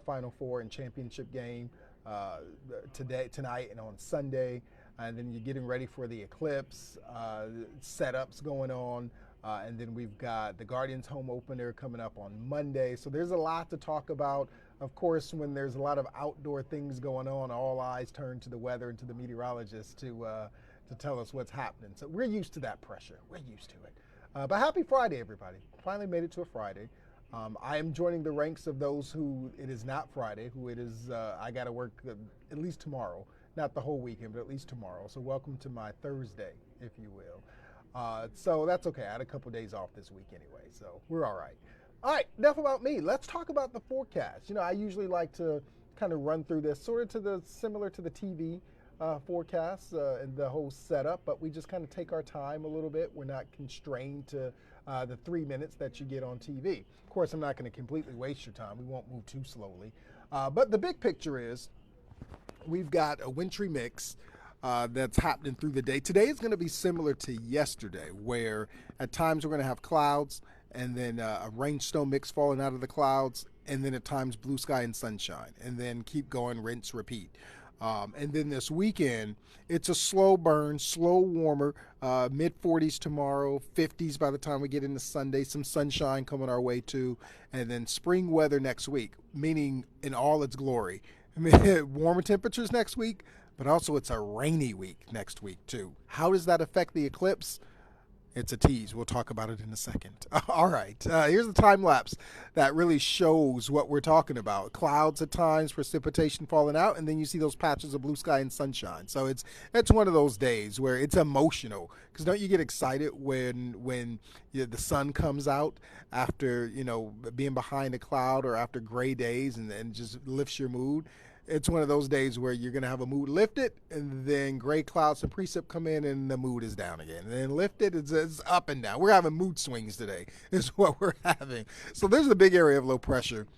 Final Four and championship game tonight, and on Sunday. And then you're getting ready for the Eclipse setups going on. And then we've got the Guardians home opener coming up on Monday. So there's a lot to talk about. Of course, when there's a lot of outdoor things going on, all eyes turn to the weather and to the meteorologist to tell us what's happening. So we're used to that pressure. We're used to it. But happy Friday, everybody. Finally made it to a Friday. I am joining the ranks of those who it is not Friday, who it is, I got to work at least tomorrow. Not the whole weekend, but at least tomorrow. So welcome to my Thursday, if you will. So that's okay. I had a couple days off this week anyway, so we're all right. All right, enough about me. Let's talk about the forecast. You know, I usually like to kind of run through this sort of similar to the TV forecast and the whole setup, but we just kind of take our time a little bit. We're not constrained to the 3 minutes that you get on TV. Of course, I'm not going to completely waste your time. We won't move too slowly. But the big picture is we've got a wintry mix that's happening through the day. Today is going to be similar to yesterday, where at times we're going to have clouds and then a rain snow mix falling out of the clouds, and then at times blue sky and sunshine, and then keep going, rinse, repeat. And then this weekend, it's a slow burn, slow warmer, mid-40s tomorrow, 50s by the time we get into Sunday, some sunshine coming our way too, and then spring weather next week, meaning in all its glory. I mean, warmer temperatures next week, but also it's a rainy week next week too. How does that affect the eclipse? It's a tease. We'll talk about it in a second. All right. Here's the time lapse that really shows what we're talking about. Clouds at times, precipitation falling out, and then you see those patches of blue sky and sunshine. So it's one of those days where it's emotional, because don't you get excited when the sun comes out after, you know, being behind a cloud or after gray days, and just lifts your mood? It's one of those days where you're going to have a mood lifted, and then gray clouds and precip come in, and the mood is down again. And then lifted, it's up and down. We're having mood swings today is what we're having. So there's a big area of low pressure,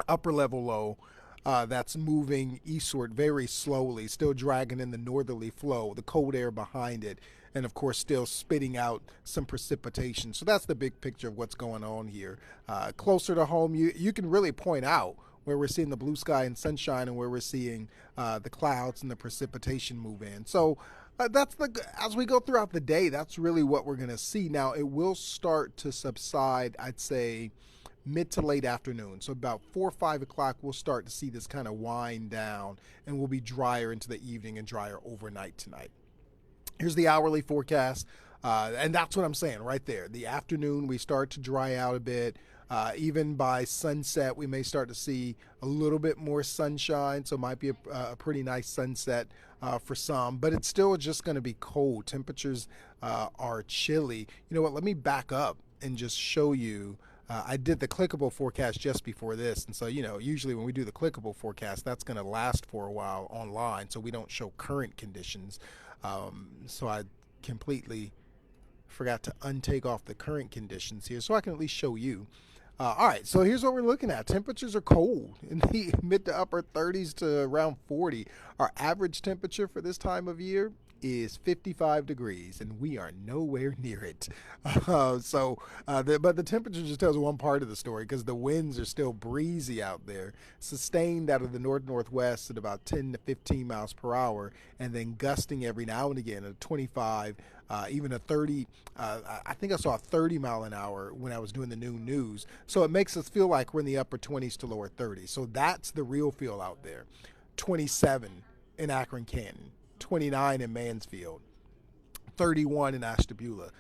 upper level low, that's moving eastward very slowly, still dragging in the northerly flow, the cold air behind it, and of course still spitting out some precipitation. So that's the big picture of what's going on here. Closer to home, you can really point out where we're seeing the blue sky and sunshine, and where we're seeing the clouds and the precipitation move in. So as we go throughout the day, that's really what we're going to see. Now, it will start to subside, I'd say, mid to late afternoon. So about 4 or 5 o'clock, we'll start to see this kind of wind down, and we'll be drier into the evening and drier overnight tonight. Here's the hourly forecast, and that's what I'm saying right there. The afternoon, we start to dry out a bit. Even by sunset, we may start to see a little bit more sunshine, so it might be a pretty nice sunset for some, but it's still just going to be cold. Temperatures are chilly. You know what? Let me back up and just show you. I did the clickable forecast just before this, and so, you know, usually when we do the clickable forecast, that's going to last for a while online, so we don't show current conditions. So I completely forgot to untake off the current conditions here, so I can at least show you. All right, so here's what we're looking at. Temperatures are cold in the mid to upper 30s to around 40. Our average temperature for this time of year is 55 degrees, and we are nowhere near it. But the temperature just tells one part of the story, because the winds are still breezy out there, sustained out of the north-northwest at about 10 to 15 miles per hour, and then gusting every now and again at 25, even a 30. I think I saw a 30 mile an hour when I was doing the noon news. So it makes us feel like we're in the upper 20s to lower 30s. So that's the real feel out there. 27 in Akron, Canton. 29 in Mansfield, 31 in Ashtabula,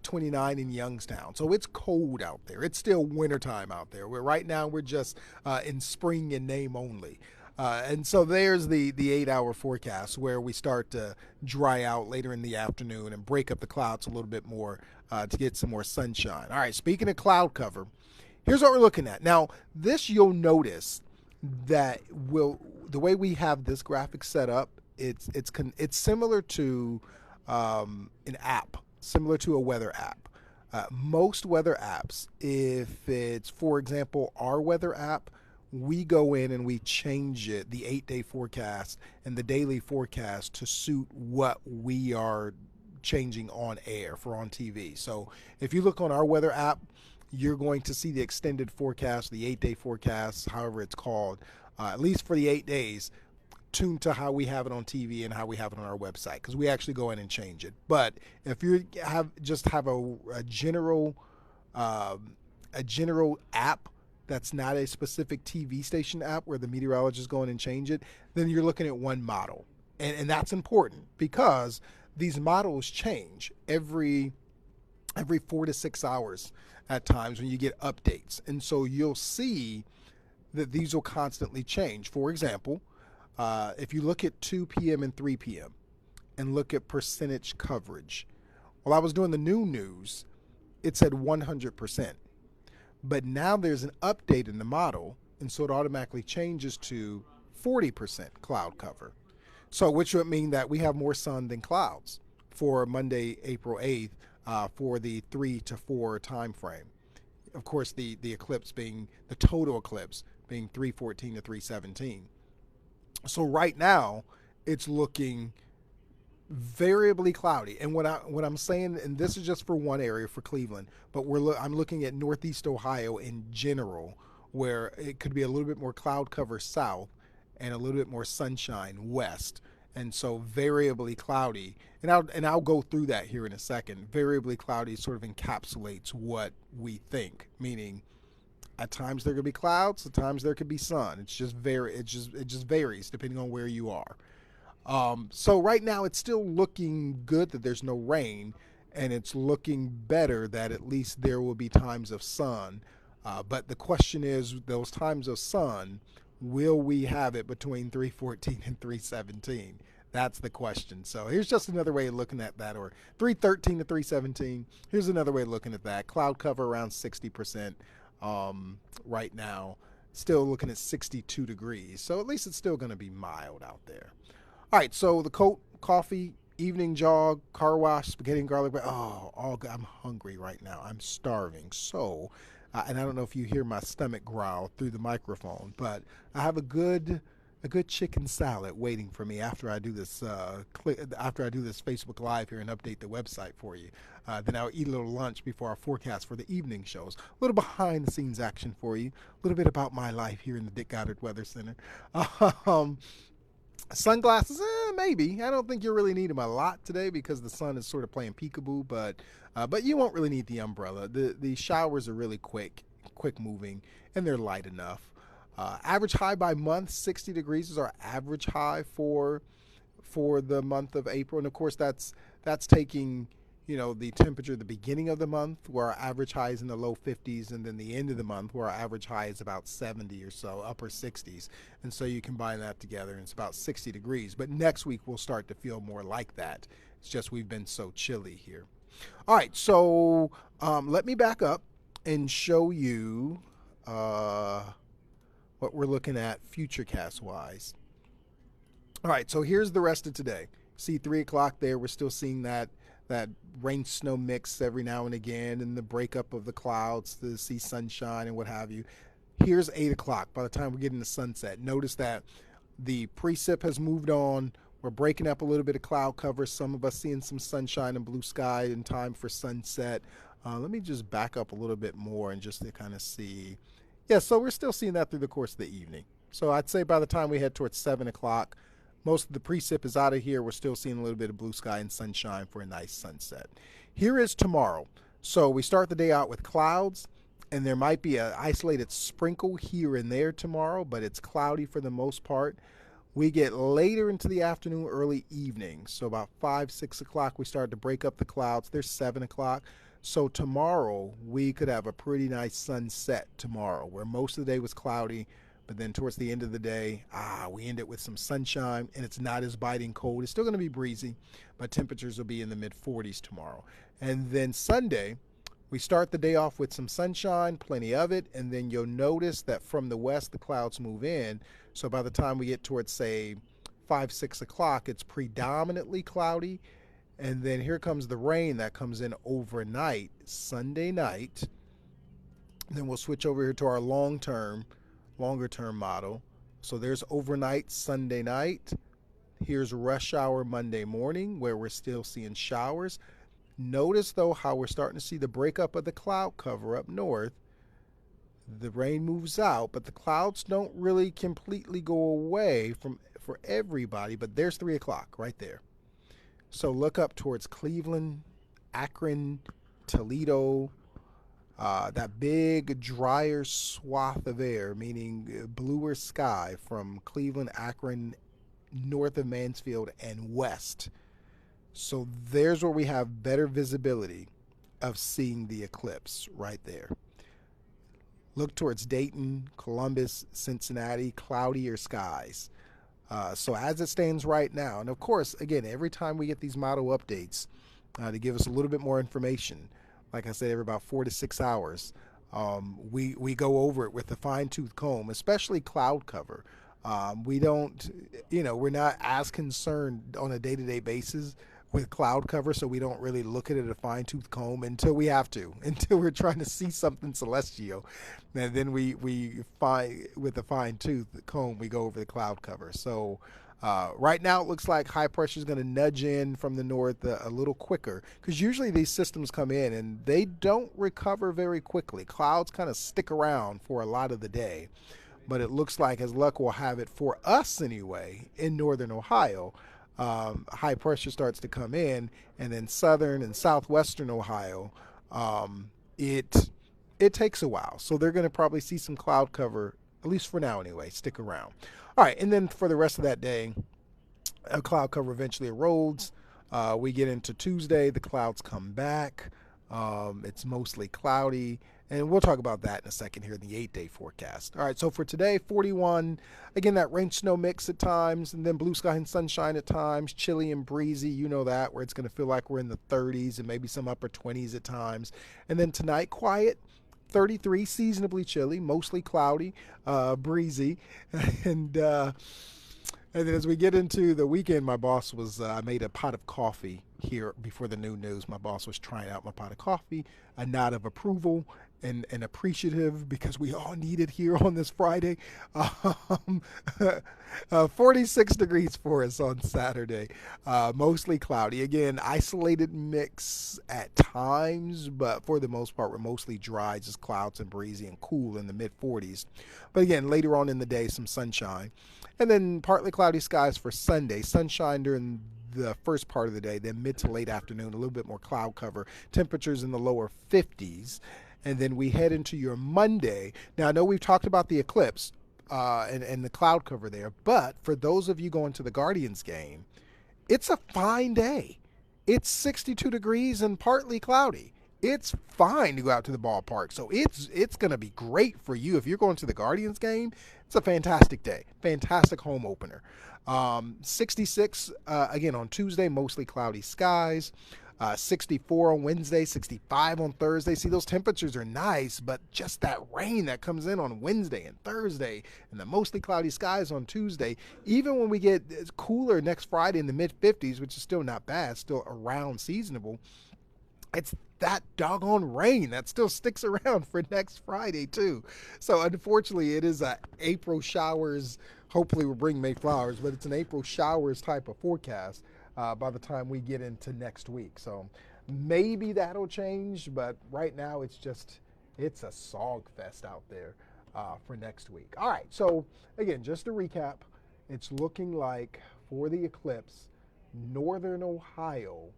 29 in Youngstown. So it's cold out there. It's still wintertime out there. Right now we're just in spring in name only. And so there's the 8-hour forecast, where we start to dry out later in the afternoon and break up the clouds a little bit more to get some more sunshine. All right, speaking of cloud cover, here's what we're looking at. Now, this, you'll notice that the way we have this graphic set up, it's similar to an app, similar to a weather app. Most weather apps, if it's, for example, our weather app, we go in and we change it, the 8-day forecast and the daily forecast, to suit what we are changing on air for on TV. So if you look on our weather app, you're going to see the extended forecast, the 8-day forecast, however it's called, at least for the 8 days, tuned to how we have it on TV and how we have it on our website, because we actually go in and change it. But if you have a general app that's not a specific TV station app where the meteorologists go in and change it, then you're looking at one model. And that's important because these models change every 4 to 6 hours at times when you get updates. And so you'll see that these will constantly change. For example, if you look at 2 p.m. and 3 p.m. and look at percentage coverage, while I was doing the new news, it said 100%. But now there's an update in the model, and so it automatically changes to 40% cloud cover. So which would mean that we have more sun than clouds for Monday, April 8th, for the 3 to 4 time frame. Of course, the eclipse being the total eclipse being 3/14 to 3/17. So right now, it's looking variably cloudy. And what I'm saying, and this is just for one area for Cleveland, but I'm looking at Northeast Ohio in general, where it could be a little bit more cloud cover south and a little bit more sunshine west. And so variably cloudy, and I'll go through that here in a second. Variably cloudy sort of encapsulates what we think, meaning at times there could be clouds, at times there could be sun. It just varies depending on where you are. So right now it's still looking good that there's no rain, and it's looking better that at least there will be times of sun. But the question is, those times of sun, will we have it between 3/14 and 3/17? That's the question. So here's just another way of looking at that, or 3/13 to 3/17. Here's another way of looking at that. Cloud cover around 60% right now. Still looking at 62 degrees. So at least it's still going to be mild out there. All right, so the coat, coffee, evening jog, car wash, spaghetti and garlic bread. Oh, all good. I'm hungry right now. I'm starving. So, and I don't know if you hear my stomach growl through the microphone, but I have a good chicken salad waiting for me after I do this Facebook Live here and update the website for you. Then I'll eat a little lunch before our forecast for the evening shows. A little behind the scenes action for you. A little bit about my life here in the Dick Goddard Weather Center. Sunglasses, maybe. I don't think you'll really need them a lot today because the sun is sort of playing peekaboo, but you won't really need the umbrella. The showers are really quick moving, and they're light enough. Average high by month, 60 degrees is our average high for the month of April. And of course that's taking, the temperature at the beginning of the month, where our average high is in the low 50s, and then the end of the month where our average high is about 70 or so, upper 60s. And so you combine that together and it's about 60 degrees. But next week we'll start to feel more like that. It's just we've been so chilly here. All right, so let me back up and show you what we're looking at futurecast wise. All right, so here's the rest of today. See 3 o'clock there, we're still seeing that rain snow mix every now and again, and the breakup of the clouds to see sunshine and what have you. Here's 8 o'clock. By the time we get into sunset, notice that the precip has moved on. We're breaking up a little bit of cloud cover. Some of us seeing some sunshine and blue sky in time for sunset. Let me just back up a little bit more and just to kind of see. Yeah, so we're still seeing that through the course of the evening. So I'd say by the time we head towards 7 o'clock, most of the precip is out of here. We're still seeing a little bit of blue sky and sunshine for a nice sunset. Here is tomorrow. So we start the day out with clouds, and there might be an isolated sprinkle here and there tomorrow, but it's cloudy for the most part. We get later into the afternoon, early evening. So about 5, 6 o'clock, we start to break up the clouds. There's 7 o'clock. So tomorrow, we could have a pretty nice sunset tomorrow, where most of the day was cloudy. But then towards the end of the day, we end it with some sunshine, and it's not as biting cold. It's still going to be breezy, but temperatures will be in the mid-40s tomorrow. And then Sunday, we start the day off with some sunshine, plenty of it, and then you'll notice that from the west, the clouds move in. So by the time we get towards, say, 5, 6 o'clock, it's predominantly cloudy. And then here comes the rain that comes in overnight, Sunday night. Then we'll switch over here to our longer term model. So there's overnight Sunday night. Here's rush hour Monday morning, where we're still seeing showers. Notice, though, how we're starting to see the breakup of the cloud cover up north. The rain moves out, but the clouds don't really completely go away for everybody. But there's 3 o'clock right there. So look up towards Cleveland, Akron, Toledo, that big drier swath of air, meaning bluer sky from Cleveland, Akron, north of Mansfield, and west. So there's where we have better visibility of seeing the eclipse right there. Look towards Dayton, Columbus, Cincinnati, cloudier skies. So as it stands right now, and of course, again, every time we get these model updates to give us a little bit more information, like I said, every about 4 to 6 hours, we go over it with a fine-tooth comb, especially cloud cover. We don't, we're not as concerned on a day-to-day basis with cloud cover, so we don't really look at it a fine-tooth comb until we have to, until we're trying to see something celestial. And then we find, with a fine-tooth comb, we go over the cloud cover. So right now it looks like high pressure is going to nudge in from the north a little quicker, because usually these systems come in and they don't recover very quickly. Clouds kind of stick around for a lot of the day. But it looks like, as luck will have it for us anyway, in northern Ohio, high pressure starts to come in, and then southern and southwestern Ohio, it takes a while. So they're going to probably see some cloud cover, at least for now anyway. Stick around. All right, and then for the rest of that day, a cloud cover eventually erodes. We get into Tuesday, the clouds come back. It's mostly cloudy, and we'll talk about that in a second here in the 8-day forecast. All right, so for today, 41. Again, that rain-snow mix at times, and then blue sky and sunshine at times, chilly and breezy. You know that, where it's going to feel like we're in the 30s and maybe some upper 20s at times. And then tonight, quiet, 33, seasonably chilly, mostly cloudy, breezy. And then as we get into the weekend, my boss was, I made a pot of coffee here before the noon news. My boss was trying out my pot of coffee, a nod of approval and appreciative, because we all need it here on this Friday. 46 degrees for us on Saturday, mostly cloudy. Again, isolated mix at times, but for the most part, we're mostly dry, just clouds and breezy and cool in the mid 40s. But again, later on in the day, some sunshine. And then partly cloudy skies for Sunday. Sunshine during the first part of the day, then mid to late afternoon, a little bit more cloud cover. Temperatures in the lower 50s. And then we head into your Monday. Now, I know we've talked about the eclipse and the cloud cover there, but for those of you going to the Guardians game, it's a fine day. It's 62 degrees and partly cloudy. It's fine to go out to the ballpark. So it's going to be great for you. If you're going to the Guardians game, it's a fantastic day. Fantastic home opener. 66, again, on Tuesday, mostly cloudy skies. 64 on Wednesday, 65 on Thursday. See, those temperatures are nice, but just that rain that comes in on Wednesday and Thursday and the mostly cloudy skies on Tuesday, even when we get cooler next Friday in the mid 50s, which is still not bad, still around seasonable, it's that doggone rain that still sticks around for next Friday too. So unfortunately, it is a April showers. Hopefully we'll bring May flowers, but it's an April showers type of forecast by the time we get into next week. So maybe that'll change, but right now it's a sog fest out there for next week. All right, so again, just to recap, it's looking like for the eclipse, northern Ohio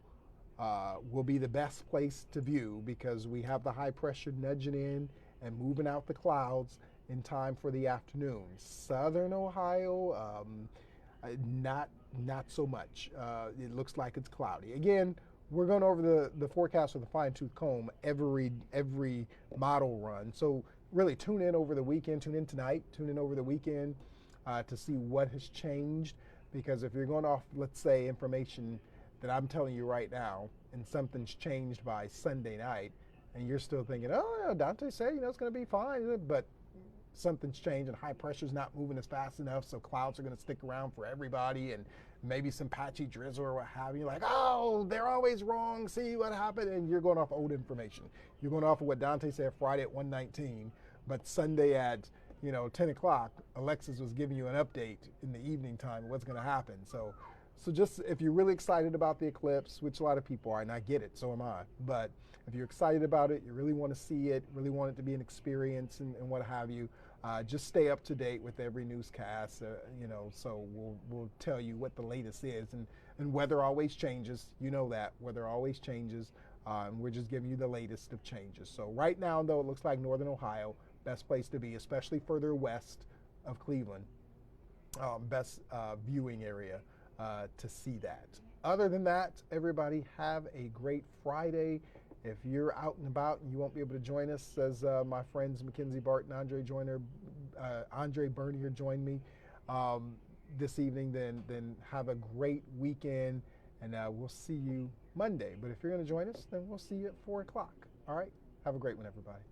will be the best place to view, because we have the high pressure nudging in and moving out the clouds in time for the afternoon. Southern Ohio, not so much. It looks like it's cloudy. Again, we're going over the forecast with a fine-tooth comb every model run. So really tune in over the weekend, tune in tonight, tune in over the weekend to see what has changed. Because if you're going off, let's say, information that I'm telling you right now, and something's changed by Sunday night, and you're still thinking, oh, Dontae said, it's going to be fine, but something's changed and high pressure's not moving as fast enough, so clouds are going to stick around for everybody, and maybe some patchy drizzle or what have you. Like, oh, they're always wrong, see what happened, and you're going off old information. You're going off of what Dontae said Friday at 1:19, but Sunday at 10 o'clock, Alexis was giving you an update in the evening time of what's going to happen. So So just if you're really excited about the eclipse, which a lot of people are, and I get it, so am I, but if you're excited about it, you really want to see it, really want it to be an experience and what have you, just stay up to date with every newscast, so we'll tell you what the latest is. And weather always changes, you know that, weather always changes, and we're just giving you the latest of changes. So right now, though, it looks like Northern Ohio, best place to be, especially further west of Cleveland, best viewing area to see that. Other than that, everybody have a great Friday. If you're out and about and you won't be able to join us, as my friends Mackenzie Barton, Andre Bernier joined me this evening, then have a great weekend, and we'll see you Monday. But if you're going to join us, then we'll see you at 4 o'clock. All right? Have a great one, everybody.